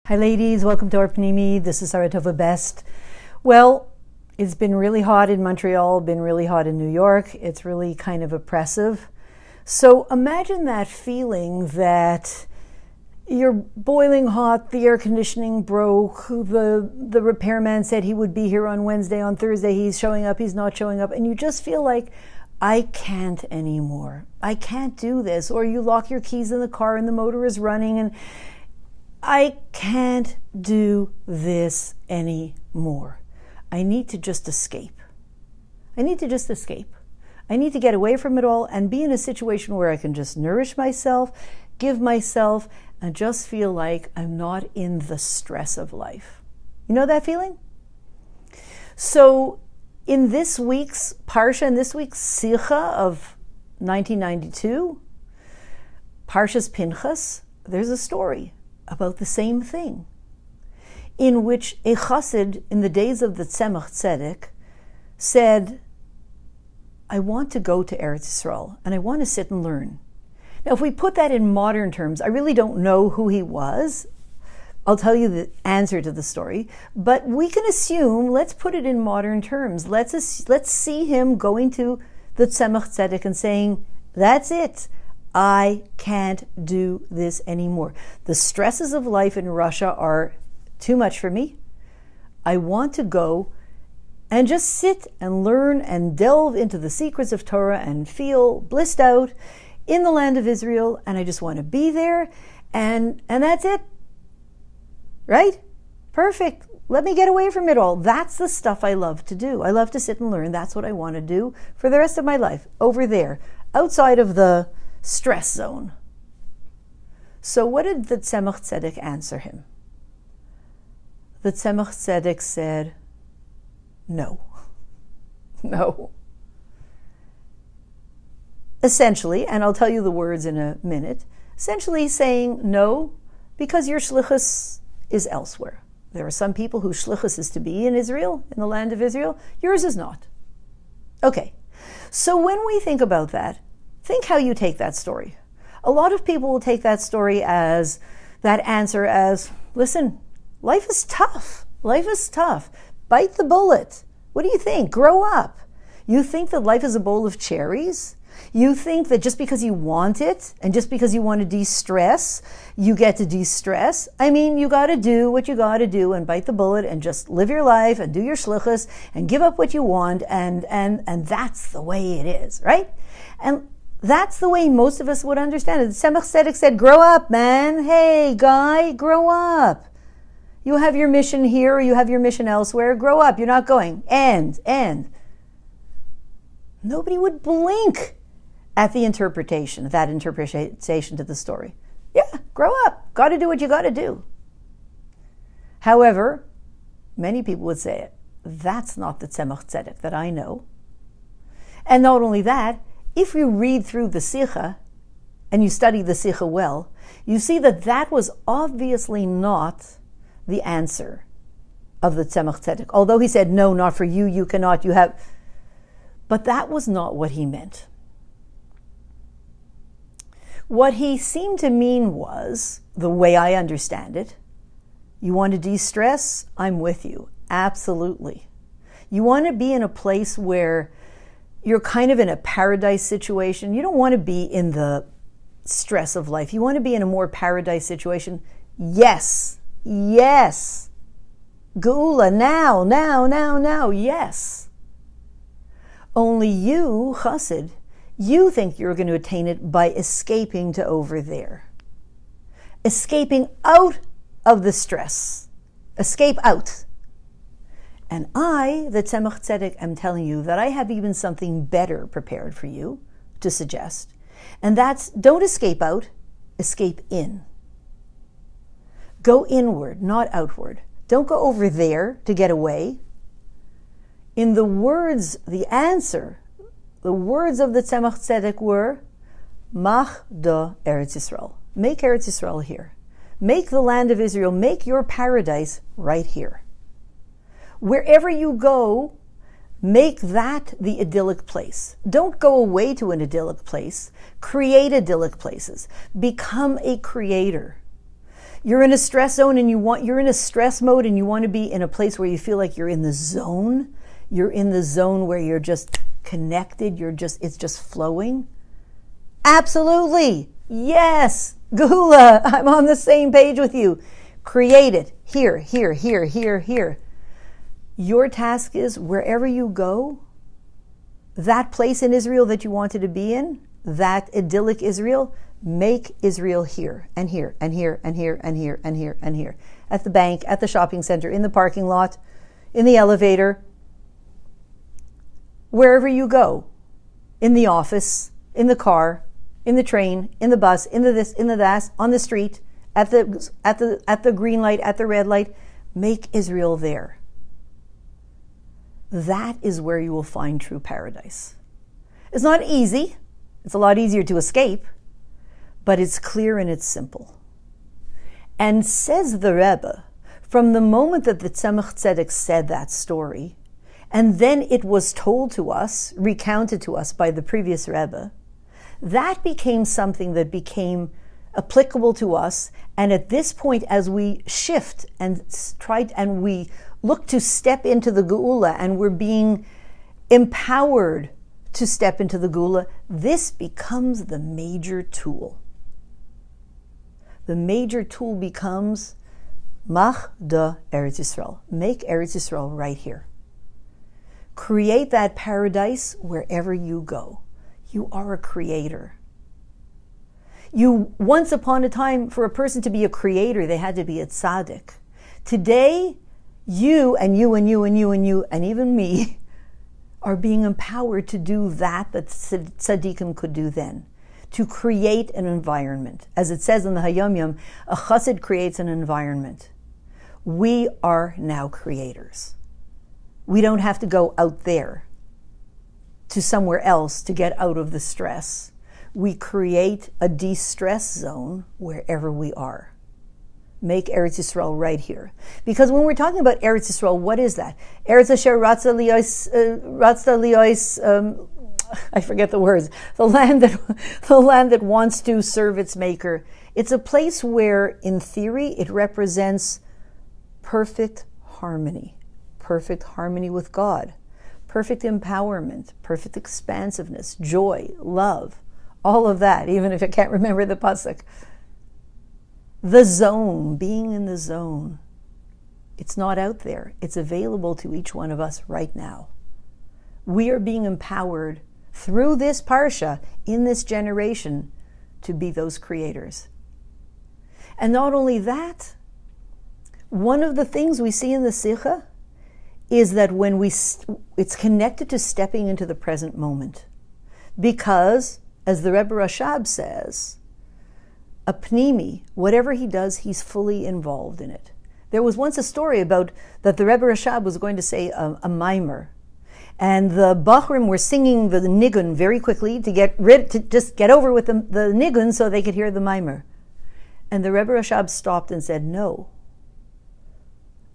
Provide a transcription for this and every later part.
Hi ladies, welcome to our Pnimi. This is Saratova Best. Well, it's been really hot in Montreal, been really hot in New York. It's really kind of oppressive. So imagine that feeling that you're boiling hot, the air conditioning broke, the repairman said he would be here on Wednesday, on Thursday he's showing up, he's not showing up, and you just feel like, I can't anymore. I can't do this. Or you lock your keys in the car and the motor is running and I can't do this anymore. I need to just escape. I need to just escape. I need to get away from it all and be in a situation where I can just nourish myself, give myself, and just feel like I'm not in the stress of life. You know that feeling? So in this week's Parsha, in this week's Sicha of 1992, Parshas Pinchas, there's a story about the same thing, in which a chassid in the days of the Tzemach Tzedek said, I want to go to Eretz Yisrael and I want to sit and learn. Now, if we put that in modern terms, I really don't know who he was. I'll tell you the answer to the story, but we can assume, let's put it in modern terms. Let's see him going to the Tzemach Tzedek and saying, that's it. I can't do this anymore. The stresses of life in Russia are too much for me. I want to go and just sit and learn and delve into the secrets of Torah and feel blissed out in the land of Israel, and I just want to be there, and that's it. Right? Perfect. Let me get away from it all. That's the stuff I love to do. I love to sit and learn. That's what I want to do for the rest of my life, over there, outside of the stress zone. So what did the Tzemach Tzedek answer him? The Tzemach Tzedek said, no. No. Essentially, and I'll tell you the words in a minute, essentially saying no because your shlichus is elsewhere. There are some people whose shlichus is to be in Israel, in the land of Israel. Yours is not. Okay, so when we think about that, think how you take that story. A lot of people will take that story as, that answer as, listen, life is tough. Life is tough. Bite the bullet. What do you think? Grow up. You think that life is a bowl of cherries? You think that just because you want it and just because you want to de-stress, you get to de-stress? I mean, you got to do what you got to do and bite the bullet and just live your life and do your shlichus and give up what you want and that's the way it is, right? And that's the way most of us would understand it. The Tzemach Tzedek said, grow up, man. Hey, guy, grow up. You have your mission here or you have your mission elsewhere. Grow up. You're not going. And. Nobody would blink at the interpretation, that interpretation to the story. Yeah, grow up. Got to do what you got to do. However, many people would say it. That's not the Tzemach Tzedek that I know. And not only that, if you read through the Sicha and you study the Sicha well, you see that that was obviously not the answer of the Tzemach Tzedek. Although he said, no, not for you, you cannot, you have. But that was not what he meant. What he seemed to mean was, the way I understand it, you want to de-stress? I'm with you. Absolutely. You want to be in a place where you're kind of in a paradise situation. You don't want to be in the stress of life. You want to be in a more paradise situation. Yes. Yes. Geula, now, yes. Only you, chassid, you think you're going to attain it by escaping to over there. Escaping out of the stress. Escape out. And I, the Tzemach Tzedek, am telling you that I have even something better prepared for you to suggest. And that's, don't escape out, escape in. Go inward, not outward. Don't go over there to get away. In the words, the answer, the words of the Tzemach Tzedek were, Mach da Eretz Yisrael. Make Eretz Yisrael here. Make the land of Israel, make your paradise right here. Wherever you go, make that the idyllic place. Don't go away to an idyllic place. Create idyllic places. Become a creator. You're in a stress zone and you're in a stress mode and you want to be in a place where you feel like you're in the zone. You're in the zone where you're just connected. It's just flowing. Absolutely. Yes. Gula, I'm on the same page with you. Create it. Here, here, here, here, here. Your task is wherever you go, that place in Israel that you wanted to be in, that idyllic Israel, make Israel here and here and here and here and here and here and here. At the bank, at the shopping center, in the parking lot, in the elevator, wherever you go, in the office, in the car, in the train, in the bus, in the this, in the that, on the street, at the green light, at the red light, make Israel there. That is where you will find true paradise. It's not easy. It's a lot easier to escape, but it's clear and it's simple. And says the Rebbe, from the moment that the Tzemach Tzedek said that story, and then it was told to us, recounted to us by the previous Rebbe, that became something that became applicable to us. And at this point, as we shift and we look to step into the Geula, and we're being empowered to step into the Geula, this becomes the major tool. The major tool becomes Mach de Eretz Yisrael. Make Eretz Yisrael right here. Create that paradise wherever you go. You are a creator. Once upon a time, for a person to be a creator, they had to be a tzaddik. Today, you and you and you and you and you and even me are being empowered to do that tzaddikim could do then, to create an environment. As it says in the Hayom, a chassid creates an environment. We are now creators. We don't have to go out there to somewhere else to get out of the stress. We create a de-stress zone wherever we are. Make Eretz Yisrael right here. Because when we're talking about Eretz Yisrael, what is that? Eretz Asher Ratza Liois, I forget the words. The land that wants to serve its maker. It's a place where, in theory, it represents perfect harmony with God, perfect empowerment, perfect expansiveness, joy, love, all of that, even if I can't remember the pasuk. The zone, being in the zone. It's not out there. It's available to each one of us right now. We are being empowered through this parsha in this generation to be those creators. And not only that, one of the things we see in the Sikha is that when it's connected to stepping into the present moment. Because, as the Rebbe Rashab says, a pnimi, whatever he does, he's fully involved in it. There was once a story about that the Rebbe Rashab was going to say a mimer, and the Bachrim were singing the nigun very quickly to just get over with the nigun so they could hear the mimer. And the Rebbe Rashab stopped and said, no.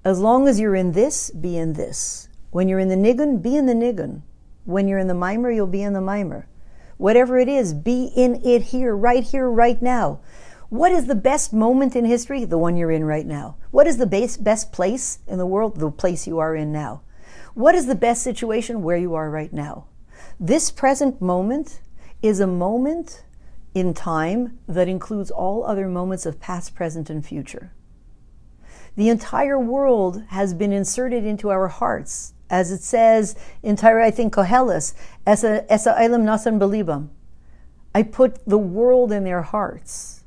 As long as you're in this, be in this. When you're in the nigun, be in the nigun. When you're in the mimer, you'll be in the mimer. Whatever it is, be in it here, right now. What is the best moment in history? The one you're in right now. What is the best place in the world? The place you are in now. What is the best situation? Where you are right now. This present moment is a moment in time that includes all other moments of past, present, and future. The entire world has been inserted into our hearts, as it says in Torah, I think, Koheles, Esa Eilam Nasan Belibam. I put the world in their hearts.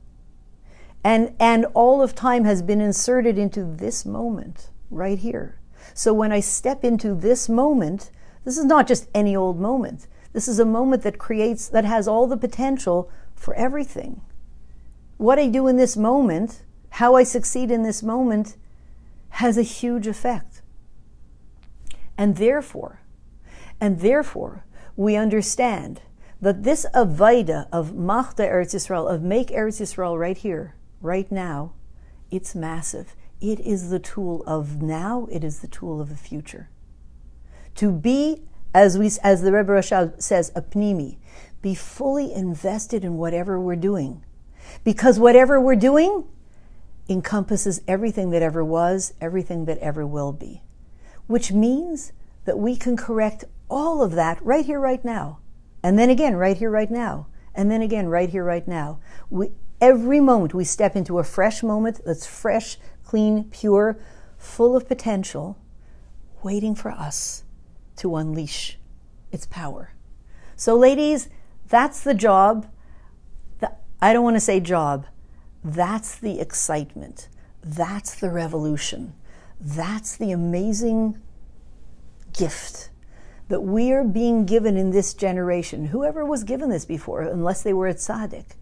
And all of time has been inserted into this moment, right here. So when I step into this moment, this is not just any old moment. This is a moment that has all the potential for everything. What I do in this moment, how I succeed in this moment, has a huge effect. And therefore, we understand that this Avaida of Machda Eretz Yisrael, of make Eretz Yisrael right here, right now, it's massive. It is the tool of now, it is the tool of the future. To be, as the Rebbe Rashab says, a pnimi, be fully invested in whatever we're doing. Because whatever we're doing encompasses everything that ever was, everything that ever will be, which means that we can correct all of that right here, right now. And then again, right here, right now. And then again, right here, right now. Every moment we step into a fresh moment that's fresh, clean, pure, full of potential, waiting for us to unleash its power. So ladies, that's the job. I don't want to say job. That's the excitement. That's the revolution. That's the amazing gift that we are being given in this generation. Whoever was given this before, unless they were a tzaddik.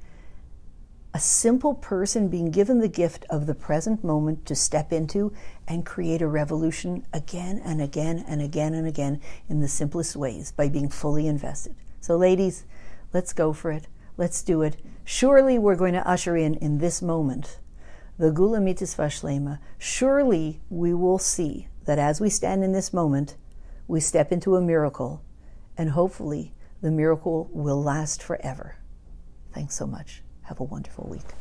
A simple person being given the gift of the present moment to step into and create a revolution again and again and again and again in the simplest ways by being fully invested. So ladies, let's go for it. Let's do it. Surely we're going to usher in this moment, the Gula Mitzvah Shlema. Surely we will see that as we stand in this moment, we step into a miracle, and hopefully the miracle will last forever. Thanks so much. Have a wonderful week.